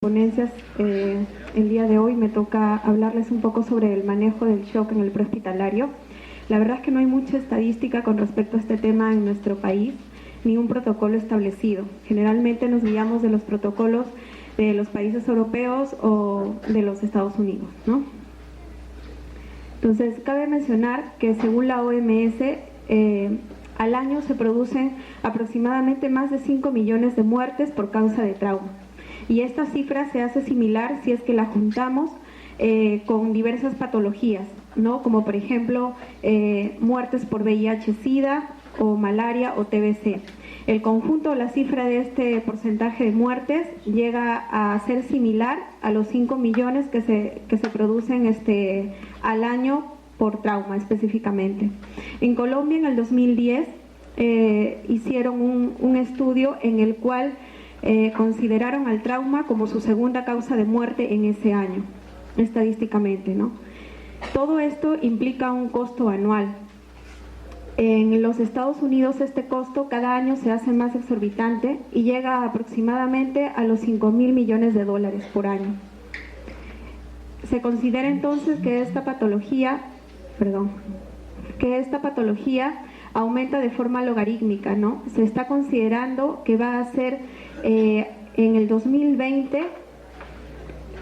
ponencias. El día de hoy me toca hablarles un poco sobre el manejo del shock en el prehospitalario. La verdad es que no hay mucha estadística con respecto a este tema en nuestro país, ni un protocolo establecido. Generalmente nos guiamos de los protocolos de los países europeos o de los Estados Unidos, ¿no? Entonces, cabe mencionar que según la OMS, al año se producen aproximadamente más de 5 millones de muertes por causa de trauma. Y esta cifra se hace similar si es que la juntamos con diversas patologías, ¿no? Como por ejemplo muertes por VIH-Sida o malaria o TBC. El conjunto, la cifra de este porcentaje de muertes llega a ser similar a los 5 millones que se producen al año por trauma específicamente. En Colombia en el 2010 hicieron un estudio en el cual consideraron al trauma como su segunda causa de muerte en ese año, estadísticamente, ¿no? Todo esto implica un costo anual. En los Estados Unidos este costo cada año se hace más exorbitante y llega aproximadamente a los 5.000 millones de dólares por año. Se considera entonces que esta patología aumenta de forma logarítmica, ¿no? Se está considerando que va a ser en el 2020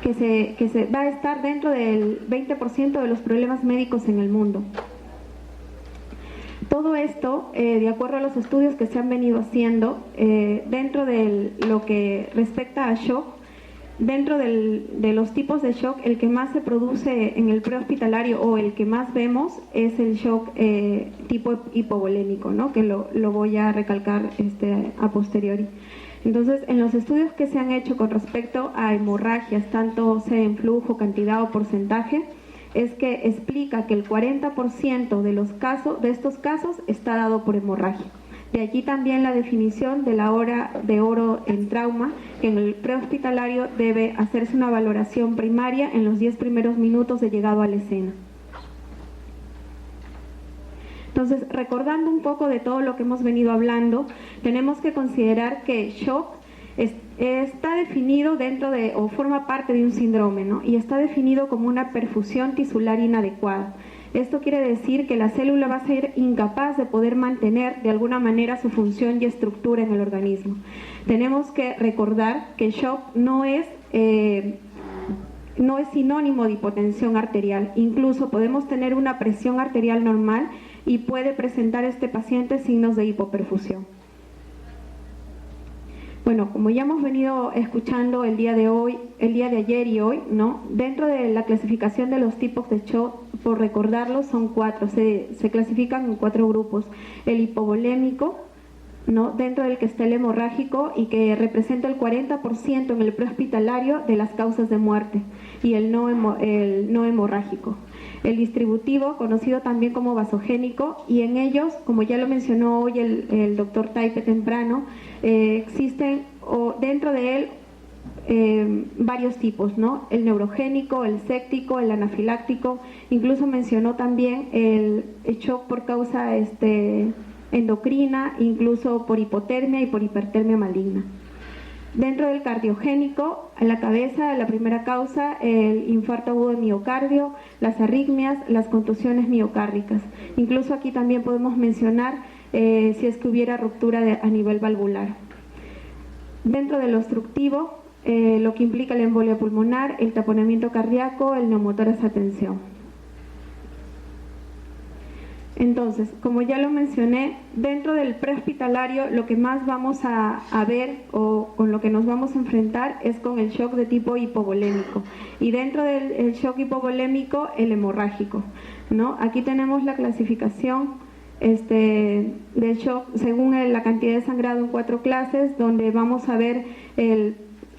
que se va a estar dentro del 20% de los problemas médicos en el mundo. Todo esto, de acuerdo a los estudios que se han venido haciendo, dentro de lo que respecta a shock, dentro de los tipos de shock, el que más se produce en el prehospitalario o el que más vemos es el shock tipo hipovolémico, ¿no? Que lo voy a recalcar a posteriori. Entonces, en los estudios que se han hecho con respecto a hemorragias, tanto sea en flujo, cantidad o porcentaje, es que explica que el 40% de estos casos está dado por hemorragia. De allí también la definición de la hora de oro en trauma, que en el prehospitalario debe hacerse una valoración primaria en los 10 primeros minutos de llegado a la escena. Entonces, recordando un poco de todo lo que hemos venido hablando, tenemos que considerar que shock está definido dentro de, o forma parte de un síndrome, ¿no? Y está definido como una perfusión tisular inadecuada. Esto quiere decir que la célula va a ser incapaz de poder mantener de alguna manera su función y estructura en el organismo. Tenemos que recordar que shock no es sinónimo de hipotensión arterial. Incluso podemos tener una presión arterial normal y puede presentar este paciente signos de hipoperfusión. Bueno, como ya hemos venido escuchando el día de ayer y hoy, ¿no? Dentro de la clasificación de los tipos de shock, por recordarlo, son 4, se clasifican en 4 grupos. El hipovolémico, ¿no? Dentro del que está el hemorrágico y que representa el 40% en el prehospitalario de las causas de muerte, y el no hemorrágico. El distributivo, conocido también como vasogénico, y en ellos, como ya lo mencionó hoy el doctor Taipe temprano, existen dentro de él varios tipos, ¿no? El neurogénico, el séptico, el anafiláctico, incluso mencionó también el shock por causa endocrina, incluso por hipotermia y por hipertermia maligna. Dentro del cardiogénico, a la cabeza, la primera causa, el infarto agudo de miocardio, las arritmias, las contusiones miocárdicas. Incluso aquí también podemos mencionar si es que hubiera ruptura a nivel valvular. Dentro del obstructivo, lo que implica la embolia pulmonar, el taponamiento cardíaco, el neumotórax a tensión. Entonces, como ya lo mencioné, dentro del prehospitalario lo que más vamos a ver o con lo que nos vamos a enfrentar es con el shock de tipo hipovolémico. Y dentro del shock hipovolémico, el hemorrágico, ¿no? Aquí tenemos la clasificación del shock según la cantidad de sangrado en 4 clases, donde vamos a ver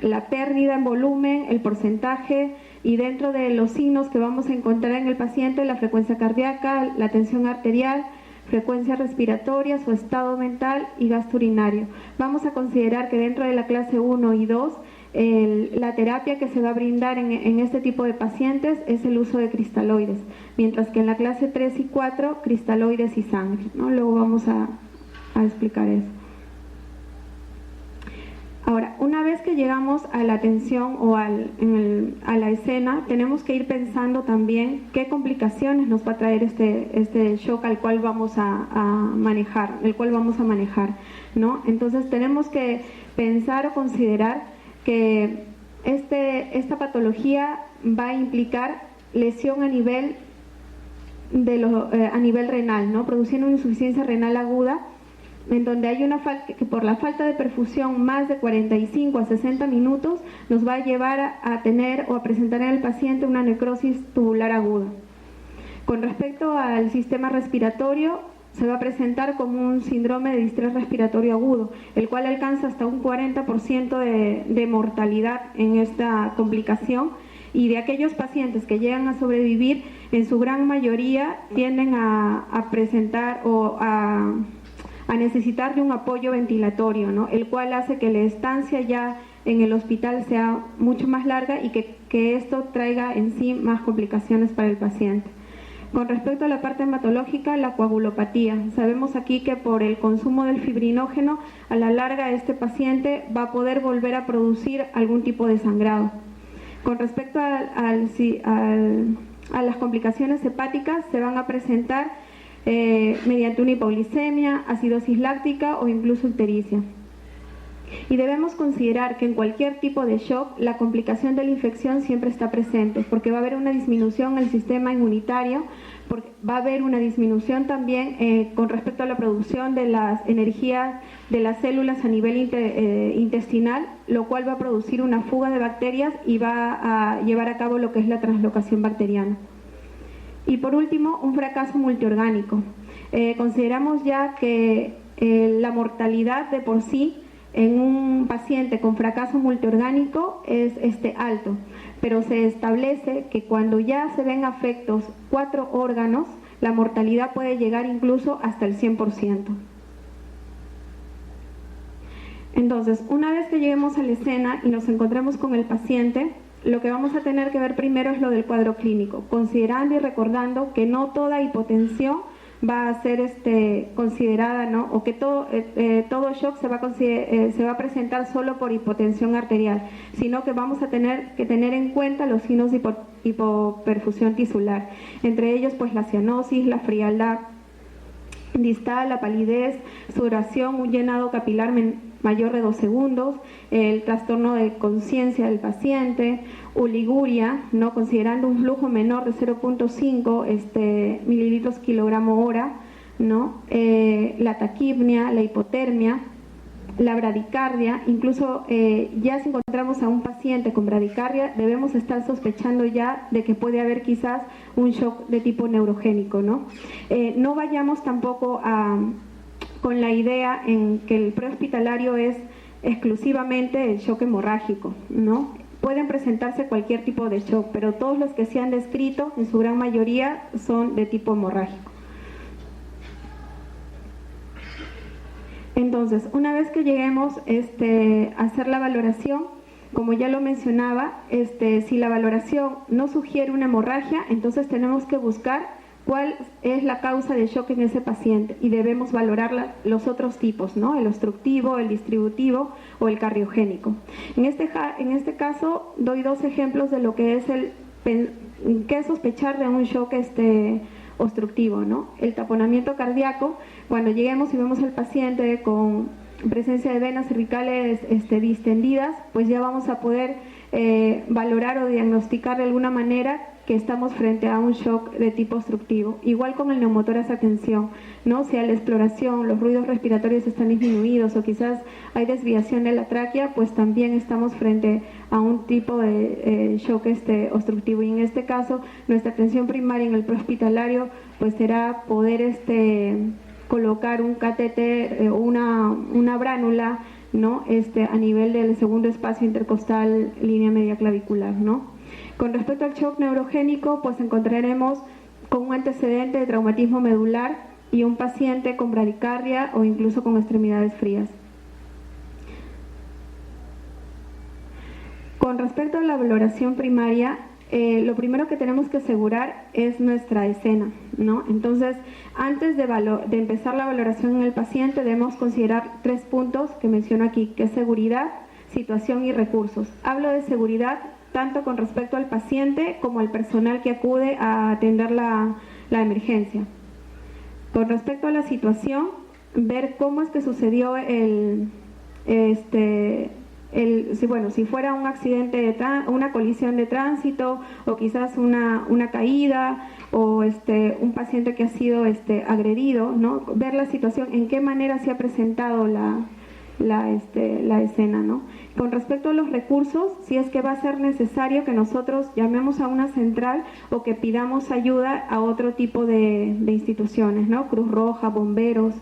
la pérdida en volumen, el porcentaje, y dentro de los signos que vamos a encontrar en el paciente, la frecuencia cardíaca, la tensión arterial, frecuencia respiratoria, su estado mental y gasto urinario. Vamos a considerar que dentro de la clase 1 y 2, la terapia que se va a brindar en este tipo de pacientes es el uso de cristaloides, mientras que en la clase 3 y 4, cristaloides y sangre, ¿no? Luego vamos a explicar eso. Ahora, una vez que llegamos a la atención o a la escena, tenemos que ir pensando también qué complicaciones nos va a traer este shock al cual vamos a manejar, ¿no? Entonces tenemos que pensar o considerar que esta patología va a implicar lesión a nivel renal, ¿no? Produciendo una insuficiencia renal aguda, en donde hay que por la falta de perfusión más de 45 a 60 minutos nos va a llevar a tener o a presentar en el paciente una necrosis tubular aguda. Con respecto al sistema respiratorio, se va a presentar como un síndrome de distrés respiratorio agudo, el cual alcanza hasta un 40% de mortalidad en esta complicación, y de aquellos pacientes que llegan a sobrevivir, en su gran mayoría tienden a presentar o a necesitar de un apoyo ventilatorio, ¿no? El cual hace que la estancia ya en el hospital sea mucho más larga y que esto traiga en sí más complicaciones para el paciente. Con respecto a la parte hematológica, la coagulopatía. Sabemos aquí que por el consumo del fibrinógeno, a la larga este paciente va a poder volver a producir algún tipo de sangrado. Con respecto a las complicaciones hepáticas, se van a presentar mediante una hipoglicemia, acidosis láctica o incluso ictericia. Y debemos considerar que en cualquier tipo de shock la complicación de la infección siempre está presente, porque va a haber una disminución en el sistema inmunitario, porque va a haber una disminución también con respecto a la producción de las energías de las células a nivel intestinal, lo cual va a producir una fuga de bacterias y va a llevar a cabo lo que es la translocación bacteriana. Y por último, un fracaso multiorgánico. Consideramos ya que la mortalidad de por sí en un paciente con fracaso multiorgánico es alto, pero se establece que cuando ya se ven afectos 4 órganos, la mortalidad puede llegar incluso hasta el 100%. Entonces, una vez que lleguemos a la escena y nos encontremos con el paciente, lo que vamos a tener que ver primero es lo del cuadro clínico, considerando y recordando que no toda hipotensión va a ser considerada, ¿no? O que todo shock se va a presentar solo por hipotensión arterial, sino que vamos a tener que tener en cuenta los signos de hipoperfusión tisular, entre ellos pues la cianosis, la frialdad distal, la palidez, sudoración, un llenado capilar mayor de 2 segundos, el trastorno de conciencia del paciente, oliguria, ¿no? Considerando un flujo menor de 0.5 mililitros kilogramo hora, ¿no? La taquipnia, la hipotermia, la bradicardia. Incluso ya si encontramos a un paciente con bradicardia, debemos estar sospechando ya de que puede haber quizás un shock de tipo neurogénico, ¿no? No vayamos tampoco con la idea en que el prehospitalario es exclusivamente el shock hemorrágico, ¿no? Pueden presentarse cualquier tipo de shock, pero todos los que se han descrito, en su gran mayoría, son de tipo hemorrágico. Entonces, una vez que lleguemos a hacer la valoración, como ya lo mencionaba, si la valoración no sugiere una hemorragia, entonces tenemos que buscar cuál es la causa de shock en ese paciente y debemos valorar los otros tipos, ¿no? El obstructivo, el distributivo o el cardiogénico. En este caso doy 2 ejemplos de lo que es qué sospechar de un shock obstructivo, ¿no? El taponamiento cardíaco, cuando lleguemos y vemos al paciente con presencia de venas cervicales distendidas, pues ya vamos a poder valorar o diagnosticar de alguna manera que estamos frente a un shock de tipo obstructivo. Igual con el neumotórax a tensión, ¿no? Si a la exploración los ruidos respiratorios están disminuidos o quizás hay desviación de la tráquea, pues también estamos frente a un tipo de shock obstructivo. Y en este caso, nuestra atención primaria en el prehospitalario pues será poder colocar un catéter, una bránula, ¿no? A nivel del segundo espacio intercostal, línea media clavicular, ¿no? Con respecto al shock neurogénico, pues encontraremos con un antecedente de traumatismo medular y un paciente con bradicardia o incluso con extremidades frías. Con respecto a la valoración primaria, lo primero que tenemos que asegurar es nuestra escena, ¿no? Entonces, antes de empezar la valoración en el paciente, debemos considerar 3 puntos que menciono aquí, que es seguridad, situación y recursos. Hablo de seguridad tanto con respecto al paciente como al personal que acude a atender la emergencia. Con respecto a la situación, ver cómo es que sucedió si fuera un accidente, una colisión de tránsito, o quizás una caída, o un paciente que ha sido agredido, ¿no? Ver la situación, en qué manera se ha presentado la escena, ¿no? Con respecto a los recursos, si es que va a ser necesario que nosotros llamemos a una central o que pidamos ayuda a otro tipo de instituciones, ¿no? Cruz Roja, bomberos.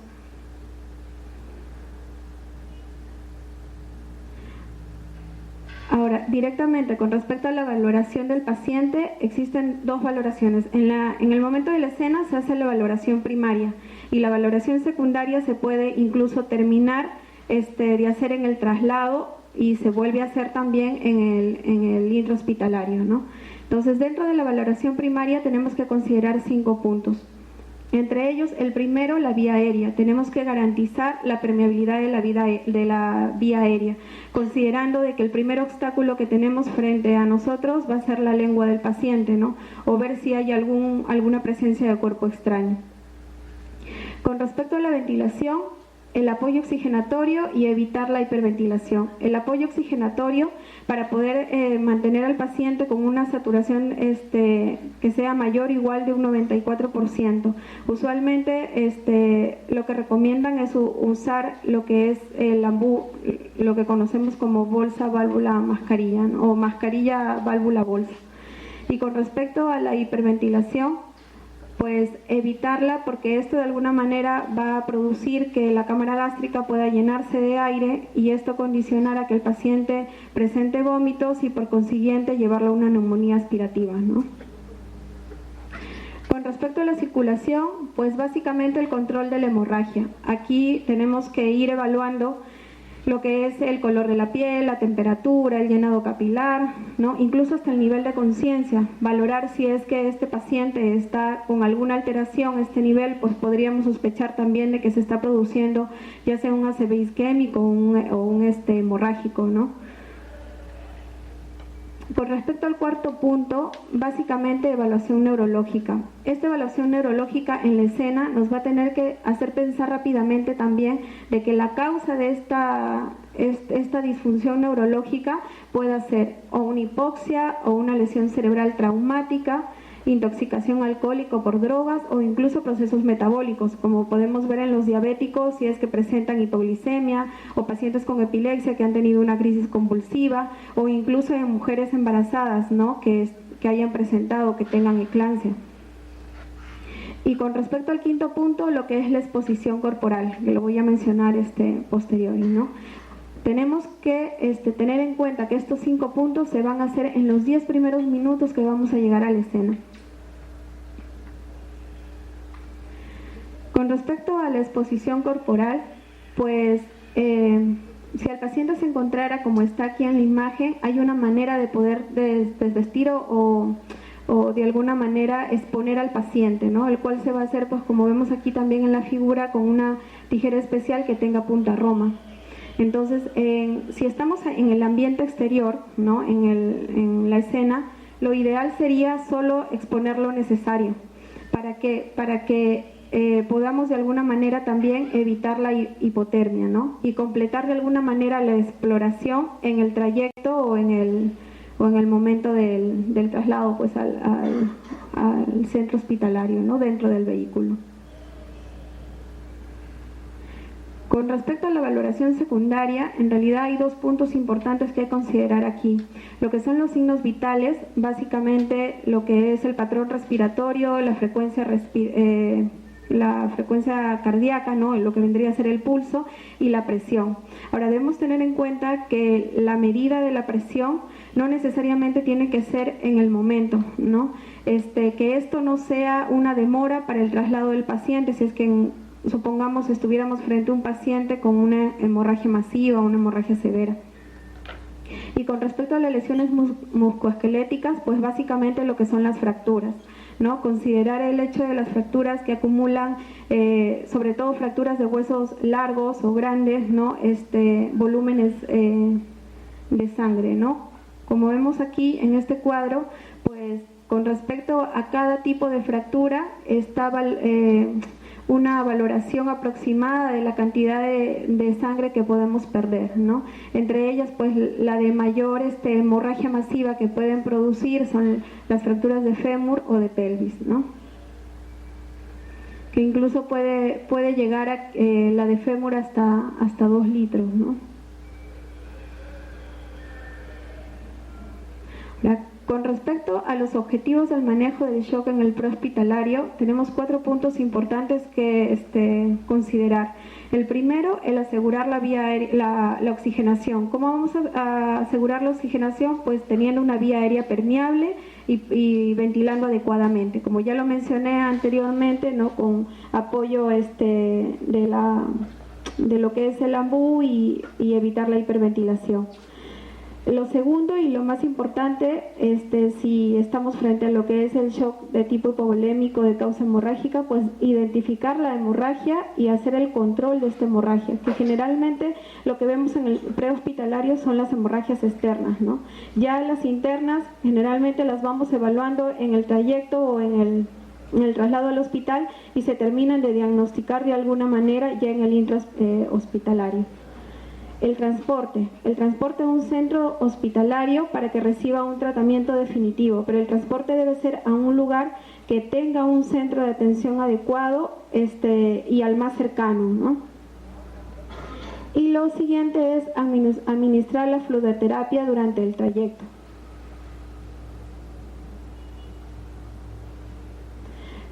Ahora, directamente con respecto a la valoración del paciente, existen dos valoraciones. En el momento de la escena se hace la valoración primaria y la valoración secundaria se puede incluso terminar de hacer en el traslado y se vuelve a hacer también en el intrahospitalario, ¿no? Entonces, dentro de la valoración primaria tenemos que considerar 5 puntos. Entre ellos, el primero, la vía aérea. Tenemos que garantizar la permeabilidad de la vía aérea, considerando de que el primer obstáculo que tenemos frente a nosotros va a ser la lengua del paciente, ¿no? O ver si hay alguna presencia de cuerpo extraño. Con respecto a la ventilación, el apoyo oxigenatorio y evitar la hiperventilación. El apoyo oxigenatorio para poder mantener al paciente con una saturación que sea mayor o igual de un 94%. Usualmente lo que recomiendan es usar lo que es el AMBU, lo que conocemos como bolsa válvula mascarilla, ¿no? O mascarilla válvula bolsa. Y con respecto a la hiperventilación, pues evitarla, porque esto de alguna manera va a producir que la cámara gástrica pueda llenarse de aire y esto condicionará que el paciente presente vómitos y por consiguiente llevarlo a una neumonía aspirativa, ¿no? Con respecto a la circulación, pues básicamente el control de la hemorragia. Aquí tenemos que ir evaluando lo que es el color de la piel, la temperatura, el llenado capilar, ¿no? Incluso hasta el nivel de conciencia, valorar si es que este paciente está con alguna alteración, este nivel, pues podríamos sospechar también de que se está produciendo ya sea un ACV isquémico o un hemorrágico, ¿no? Con respecto al cuarto punto, básicamente evaluación neurológica. Esta evaluación neurológica en la escena nos va a tener que hacer pensar rápidamente también de que la causa de esta disfunción neurológica pueda ser o una hipoxia o una lesión cerebral traumática, intoxicación alcohólica por drogas o incluso procesos metabólicos, como podemos ver en los diabéticos si es que presentan hipoglicemia, o pacientes con epilepsia que han tenido una crisis convulsiva, o incluso en mujeres embarazadas, ¿no? que hayan presentado, que tengan eclampsia. Y con respecto al quinto punto, lo que es la exposición corporal, que lo voy a mencionar posterior, ¿no? Tenemos que tener en cuenta que estos 5 puntos se van a hacer en los 10 primeros minutos que vamos a llegar a la escena. Con respecto a la exposición corporal, pues si el paciente se encontrara como está aquí en la imagen, hay una manera de poder desvestir o de alguna manera exponer al paciente, ¿no? El cual se va a hacer, pues como vemos aquí también en la figura, con una tijera especial que tenga punta roma. Entonces, si estamos en el ambiente exterior, ¿no? en la escena, lo ideal sería solo exponer lo necesario para que podamos de alguna manera también evitar la hipotermia, ¿no? Y completar de alguna manera la exploración en el trayecto o en el momento del traslado, pues al centro hospitalario, ¿no? Dentro del vehículo. Con respecto a la valoración secundaria, en realidad hay 2 puntos importantes que hay que considerar aquí. Lo que son los signos vitales, básicamente lo que es el patrón respiratorio, la frecuencia cardíaca, ¿no? Lo que vendría a ser el pulso y la presión. Ahora debemos tener en cuenta que la medida de la presión no necesariamente tiene que ser en el momento, ¿no? Que esto no sea una demora para el traslado del paciente, si es que supongamos estuviéramos frente a un paciente con una hemorragia masiva o una hemorragia severa. Y con respecto a las lesiones musculoesqueléticas, pues básicamente lo que son las fracturas, ¿no? Considerar el hecho de las fracturas que acumulan, sobre todo fracturas de huesos largos o grandes, ¿no? Volúmenes de sangre, ¿no? Como vemos aquí en este cuadro, pues con respecto a cada tipo de fractura estaba una valoración aproximada de la cantidad de sangre que podemos perder, ¿no? Entre ellas, pues la de mayor hemorragia masiva que pueden producir son las fracturas de fémur o de pelvis, ¿no? Que incluso puede llegar a la de fémur hasta 2 litros, ¿no? Con respecto a los objetivos del manejo del shock en el prehospitalario, tenemos 4 puntos importantes que considerar. El primero, el asegurar la vía aérea, la oxigenación. ¿Cómo vamos a asegurar la oxigenación? Pues teniendo una vía aérea permeable y ventilando adecuadamente. Como ya lo mencioné anteriormente, ¿no? Con apoyo de lo que es el ambú y evitar la hiperventilación. Lo segundo y lo más importante, si estamos frente a lo que es el shock de tipo hipovolémico de causa hemorrágica, pues identificar la hemorragia y hacer el control de esta hemorragia, que generalmente lo que vemos en el prehospitalario son las hemorragias externas, ¿no? Ya las internas generalmente las vamos evaluando en el trayecto o en el traslado al hospital y se terminan de diagnosticar de alguna manera ya en el intrahospitalario. El transporte a un centro hospitalario para que reciba un tratamiento definitivo, pero el transporte debe ser a un lugar que tenga un centro de atención adecuado y al más cercano, ¿no? Y lo siguiente es administrar la fluidoterapia durante el trayecto.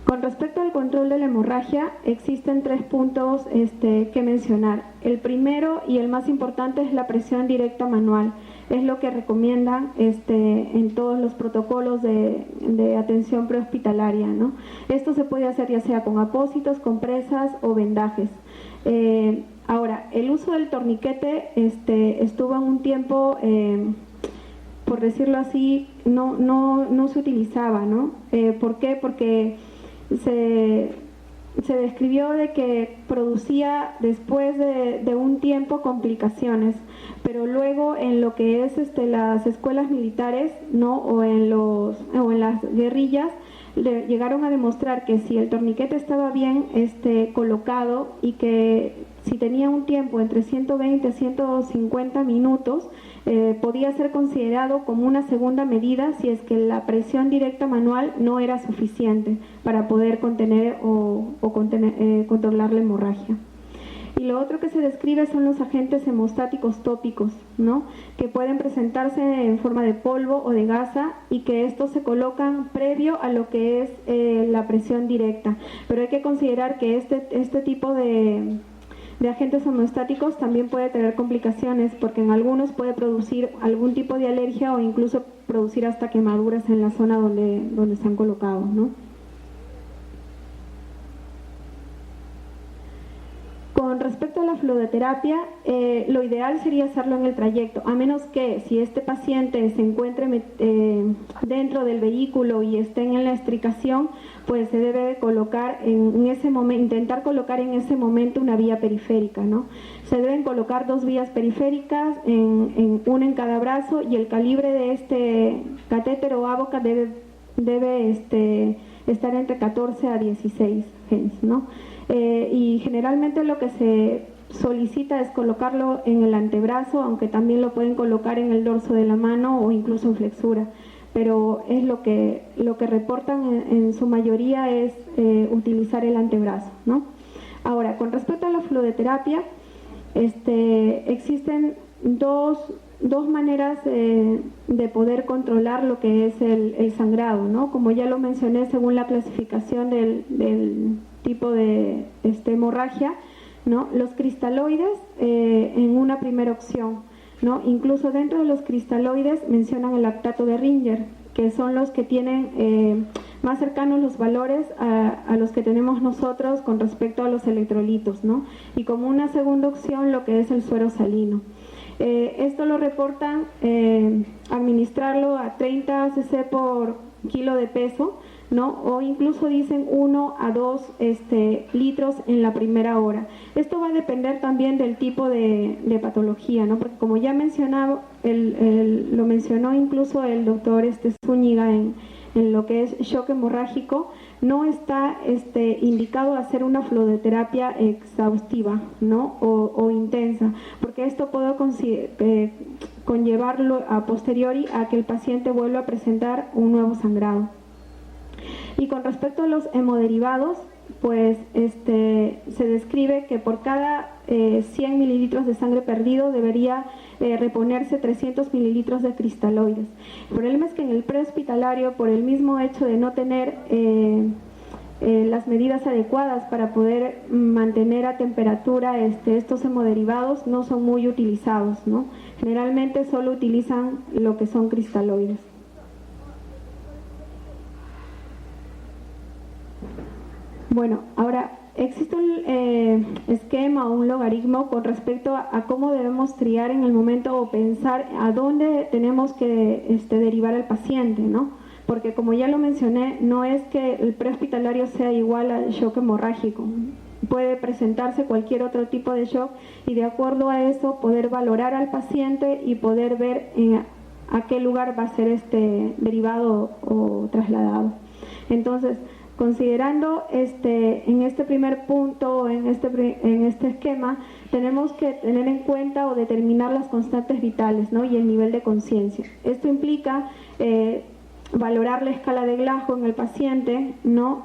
Con respecto al control de la hemorragia, existen 3 puntos que mencionar. El primero y el más importante es la presión directa manual. Es lo que recomiendan en todos los protocolos de atención prehospitalaria, ¿no? Esto se puede hacer ya sea con apósitos, compresas o vendajes. Ahora, el uso del torniquete estuvo en un tiempo, por decirlo así, no se utilizaba, ¿no? ¿Por qué? Porque se describió de que producía después de un tiempo complicaciones, pero luego en lo que es las escuelas militares, ¿no? o en las guerrillas llegaron a demostrar que si el torniquete estaba bien colocado y que si tenía un tiempo entre 120 a 150 minutos, podía ser considerado como una segunda medida si es que la presión directa manual no era suficiente para poder contener o controlar la hemorragia. Y lo otro que se describe son los agentes hemostáticos tópicos, ¿no? Que pueden presentarse en forma de polvo o de gasa y que estos se colocan previo a lo que es la presión directa. Pero hay que considerar que este tipo de agentes hemostáticos también puede tener complicaciones porque en algunos puede producir algún tipo de alergia o incluso producir hasta quemaduras en la zona donde están colocados, ¿no? Con respecto a la fluidoterapia, lo ideal sería hacerlo en el trayecto, a menos que si este paciente se encuentre dentro del vehículo y esté en la extricación, pues se debe colocar en ese momento, intentar colocar en ese momento una vía periférica, ¿no? Se deben colocar 2 vías periféricas, una en cada brazo, y el calibre de este catéter o ABOCA debe estar entre 14 a 16 Hens, ¿no? Y generalmente lo que se solicita es colocarlo en el antebrazo, aunque también lo pueden colocar en el dorso de la mano o incluso en flexura, pero es lo que reportan en su mayoría es utilizar el antebrazo, ¿no? Ahora, con respecto a la fluidoterapia, existen dos maneras de poder controlar lo que es el sangrado, ¿no? Como ya lo mencioné, según la clasificación del tipo de hemorragia, ¿no? Los cristaloides en una primera opción, ¿no? Incluso dentro de los cristaloides mencionan el lactato de Ringer, que son los que tienen más cercanos los valores a los que tenemos nosotros con respecto a los electrolitos, ¿no? Y como una segunda opción lo que es el suero salino. Esto lo reportan administrarlo a 30 cc por kilo de peso, ¿no? O incluso dicen 1 a 2 litros en la primera hora. Esto va a depender también del tipo de patología, ¿no? Porque como ya mencionaba lo mencionó incluso el doctor Zúñiga en lo que es shock hemorrágico, no está indicado hacer una fluidoterapia exhaustiva, ¿no? o intensa, porque esto puede conllevarlo a posteriori a que el paciente vuelva a presentar un nuevo sangrado. Y con respecto a los hemoderivados, pues se describe que por cada 100 mililitros de sangre perdido debería reponerse 300 mililitros de cristaloides. El problema es que en el prehospitalario, por el mismo hecho de no tener las medidas adecuadas para poder mantener a temperatura estos hemoderivados, no son muy utilizados, ¿no? Generalmente solo utilizan lo que son cristaloides. Bueno, ahora existe un esquema o un logaritmo con respecto a cómo debemos triar en el momento o pensar a dónde tenemos que derivar al paciente, ¿no? Porque como ya lo mencioné, no es que el prehospitalario sea igual al shock hemorrágico. Puede presentarse cualquier otro tipo de shock y de acuerdo a eso poder valorar al paciente y poder ver a qué lugar va a ser derivado o trasladado. Entonces, considerando en este primer punto, en este esquema, tenemos que tener en cuenta o determinar las constantes vitales, ¿no? Y el nivel de conciencia. Esto implica valorar la escala de Glasgow en el paciente, ¿no?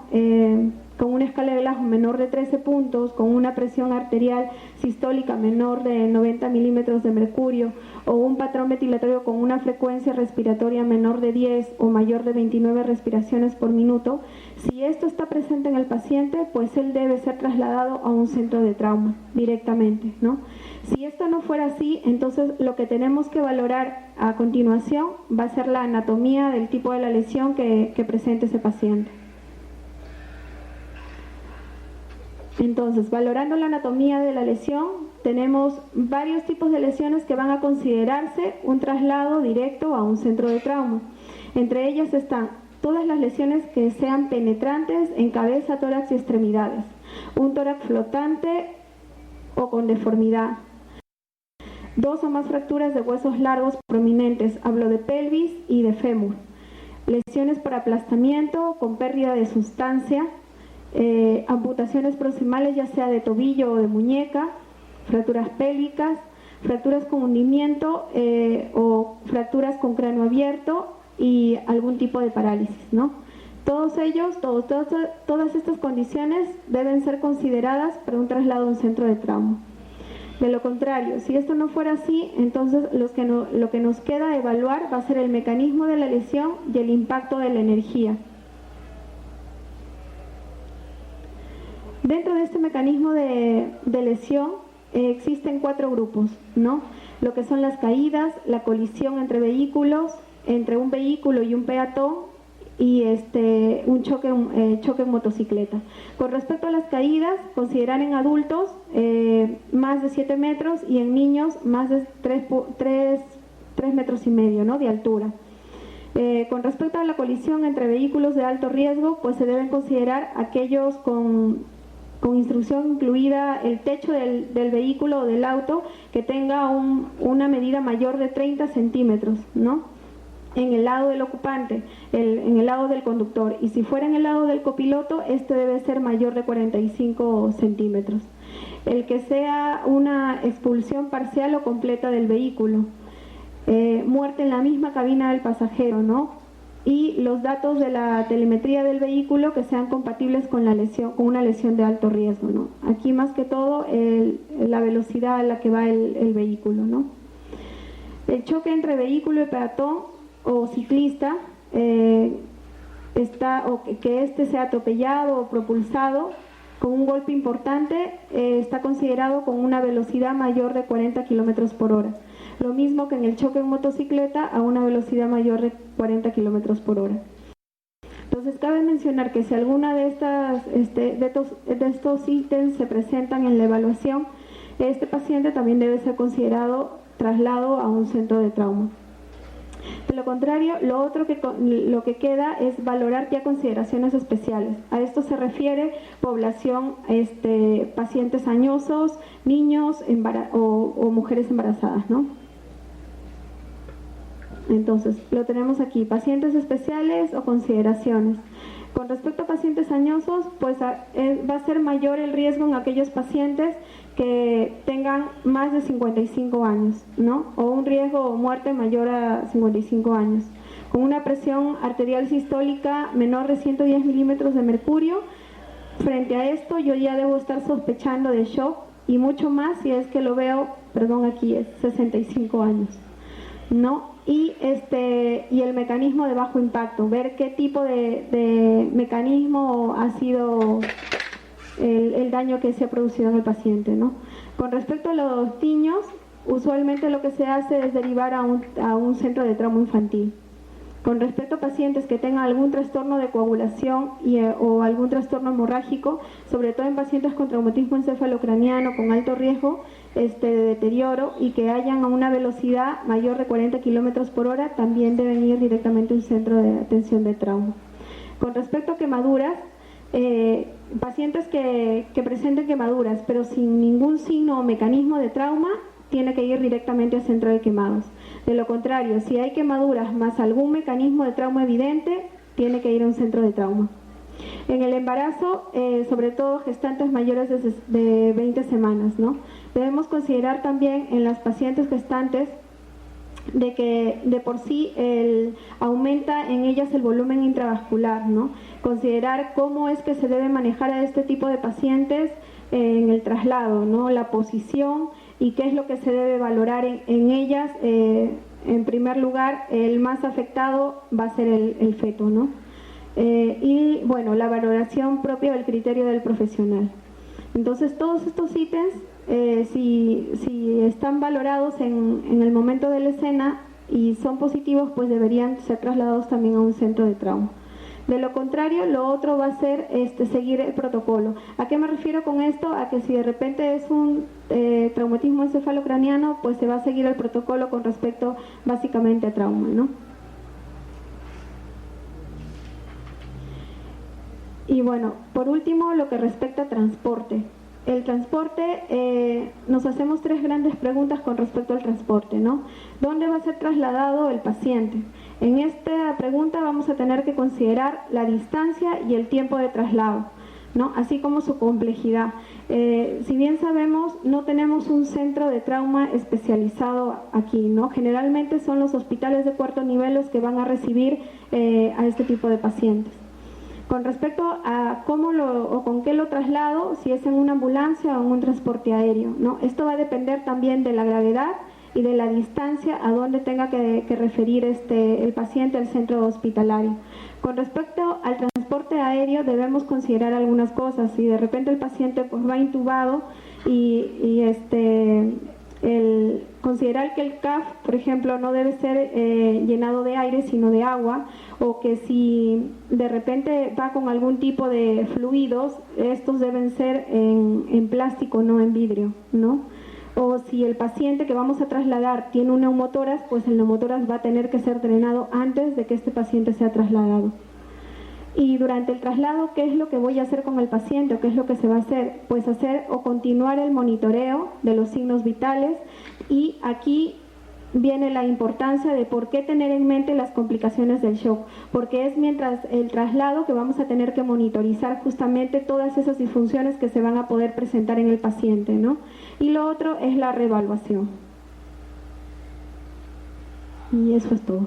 Con una escala de Glasgow menor de 13 puntos, con una presión arterial sistólica menor de 90 milímetros de mercurio, o un patrón ventilatorio con una frecuencia respiratoria menor de 10 o mayor de 29 respiraciones por minuto. Si esto está presente en el paciente, pues él debe ser trasladado a un centro de trauma directamente, ¿no? Si esto no fuera así, entonces lo que tenemos que valorar a continuación va a ser la anatomía del tipo de la lesión que presente ese paciente. Entonces, valorando la anatomía de la lesión, tenemos varios tipos de lesiones que van a considerarse un traslado directo a un centro de trauma. Entre ellas están todas las lesiones que sean penetrantes en cabeza, tórax y extremidades, un tórax flotante o con deformidad, 2 o más fracturas de huesos largos prominentes, hablo de pelvis y de fémur, lesiones por aplastamiento con pérdida de sustancia, amputaciones proximales ya sea de tobillo o de muñeca, fracturas pélvicas, fracturas con hundimiento o fracturas con cráneo abierto y algún tipo de parálisis, ¿no? Todos ellos, todas estas condiciones deben ser consideradas para un traslado a un centro de trauma. De lo contrario, si esto no fuera así, entonces lo que nos queda evaluar va a ser el mecanismo de la lesión y el impacto de la energía. Dentro de este mecanismo de lesión existen 4 grupos, ¿no? Lo que son las caídas, la colisión entre vehículos, entre un vehículo y un peatón y un choque en motocicleta. Con respecto a las caídas, considerar en adultos más de 7 metros y en niños más de 3 metros y medio, ¿no? De altura. Con respecto a la colisión entre vehículos de alto riesgo, pues se deben considerar aquellos con instrucción incluida el techo del vehículo o del auto que tenga una medida mayor de 30 centímetros, ¿no? En el lado del ocupante, en el lado del conductor, y si fuera en el lado del copiloto, este debe ser mayor de 45 centímetros. El que sea una expulsión parcial o completa del vehículo, muerte en la misma cabina del pasajero, ¿no? Y los datos de la telemetría del vehículo que sean compatibles con una lesión de alto riesgo, ¿no? Aquí más que todo la velocidad a la que va el vehículo, ¿no? El choque entre vehículo y peatón o ciclista que sea atropellado o propulsado con un golpe importante está considerado con una velocidad mayor de 40 kilómetros por hora. Lo mismo que en el choque en motocicleta a una velocidad mayor de 40 kilómetros por hora. Entonces cabe mencionar que si alguna de estos ítems se presentan en la evaluación, este paciente también debe ser considerado traslado a un centro de trauma. De lo contrario, lo que queda es valorar ya consideraciones especiales. A esto se refiere población, pacientes añosos, niños o mujeres embarazadas, ¿no? Entonces, lo tenemos aquí, pacientes especiales o consideraciones. Con respecto a pacientes añosos, pues va a ser mayor el riesgo en aquellos pacientes que tengan más de 55 años, ¿no? O un riesgo o muerte mayor a 55 años. Con una presión arterial sistólica menor de 110 milímetros de mercurio, frente a esto yo ya debo estar sospechando de shock y mucho más si es que lo veo, perdón, aquí es 65 años, ¿no? Y el mecanismo de bajo impacto, ver qué tipo de mecanismo ha sido el daño que se ha producido en el paciente, ¿no? Con respecto a los niños, usualmente lo que se hace es derivar a un centro de trauma infantil. Con respecto a pacientes que tengan algún trastorno de coagulación o algún trastorno hemorrágico, sobre todo en pacientes con traumatismo encefalocraniano con alto riesgo de deterioro y que hayan a una velocidad mayor de 40 kilómetros por hora, también deben ir directamente a un centro de atención de trauma. Con respecto a quemaduras, pacientes que presenten quemaduras pero sin ningún signo o mecanismo de trauma, tiene que ir directamente al centro de quemados. De lo contrario, si hay quemaduras más algún mecanismo de trauma evidente, tiene que ir a un centro de trauma. En el embarazo, sobre todo gestantes mayores de 20 semanas, ¿no? Debemos considerar también en las pacientes gestantes de que de por sí aumenta en ellas el volumen intravascular, ¿no? Considerar cómo es que se debe manejar a este tipo de pacientes en el traslado, ¿no? La posición y qué es lo que se debe valorar en ellas. En primer lugar, el más afectado va a ser el feto, ¿no? Y bueno, la valoración propia del criterio del profesional. Entonces, todos estos ítems, si están valorados en el momento de la escena y son positivos, pues deberían ser trasladados también a un centro de trauma. De lo contrario, lo otro va a ser seguir el protocolo. ¿A qué me refiero con esto? A que si de repente es un traumatismo encefalocraniano, pues se va a seguir el protocolo con respecto básicamente a trauma, ¿no? Y bueno, por último, lo que respecta a transporte. El transporte, nos hacemos tres grandes preguntas con respecto al transporte, ¿no? ¿Dónde va a ser trasladado el paciente? En esta pregunta vamos a tener que considerar la distancia y el tiempo de traslado, ¿no? Así como su complejidad. Si bien sabemos, no tenemos un centro de trauma especializado aquí, ¿no? Generalmente son los hospitales de cuarto nivel los que van a recibir a este tipo de pacientes. Con respecto a cómo o con qué lo traslado, si es en una ambulancia o en un transporte aéreo, ¿no? Esto va a depender también de la gravedad y de la distancia a donde tenga que referir el paciente al centro hospitalario. Con respecto al transporte aéreo, debemos considerar algunas cosas. Si de repente el paciente pues va intubado considerar que el CAF, por ejemplo, no debe ser llenado de aire sino de agua, o que si de repente va con algún tipo de fluidos, estos deben ser en plástico, no en vidrio, ¿no? O si el paciente que vamos a trasladar tiene un neumotórax, pues el neumotórax va a tener que ser drenado antes de que este paciente sea trasladado. Y durante el traslado, ¿qué es lo que voy a hacer con el paciente o qué es lo que se va a hacer? Pues hacer o continuar el monitoreo de los signos vitales, y aquí viene la importancia de por qué tener en mente las complicaciones del shock, porque es mientras el traslado que vamos a tener que monitorizar justamente todas esas disfunciones que se van a poder presentar en el paciente, ¿no? Y lo otro es la reevaluación. Y eso es todo.